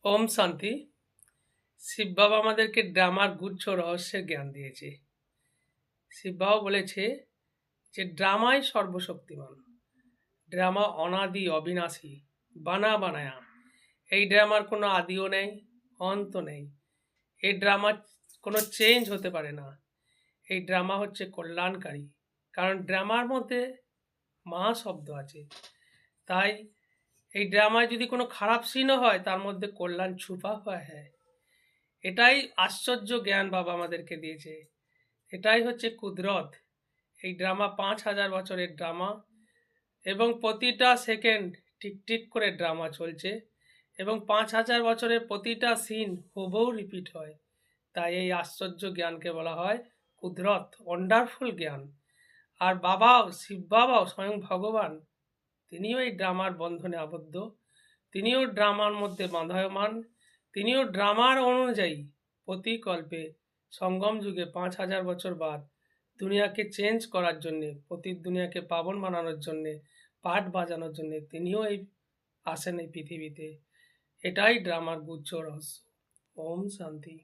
ওম শান্তি। শিব বাবা আমাদেরকে ড্রামার গুচ্ছ রহস্যের জ্ঞান দিয়েছে। শিব বাবা বলেছে যে ড্রামাই সর্বশক্তিমান, ড্রামা অনাদি অবিনাশী, বানা বানায়া। এই ড্রামার কোনো আদিও নেই, অন্ত নেই। এই ড্রামার কোনো চেঞ্জ হতে পারে না। এই ড্রামা হচ্ছে কল্যাণকারী, কারণ ড্রামার মধ্যে মা শব্দ আছে। তাই এই ড্রামায় যদি কোনো খারাপ সিনও হয়, তার মধ্যে কল্যাণ ছুপা হয়। হ্যাঁ, এটাই আশ্চর্য জ্ঞান বাবা আমাদেরকে দিয়েছে। এটাই হচ্ছে কুদরত। এই ড্রামা ৫,০০০ বছরের ড্রামা, এবং প্রতিটা সেকেন্ড টিক টিক করে ড্রামা চলছে, এবং ৫,০০০ বছরের প্রতিটা সিন হুবহু রিপিট হয়। তাই এই আশ্চর্য জ্ঞানকে বলা হয় কুদরত, ওয়ান্ডারফুল জ্ঞান। আর বাবাও, শিব বাবাও স্বয়ং ভগবান, তিনিও এই ড্রামার বন্ধনে আবদ্ধ, তিনিও ড্রামার মধ্যে বাঁধায়মান, তিনিও ড্রামার অনুযায়ী প্রতিকল্পে সঙ্গম যুগে ৫,০০০ বছর বাদ দুনিয়াকে চেঞ্জ করার জন্যে, প্রতি দুনিয়াকে পাবন বানানোর জন্যে, পাঠ বাজানোর জন্যে তিনিও এই আসেন এই পৃথিবীতে। এটাই ড্রামার গুচ্ছ রহস্য। ওম শান্তি।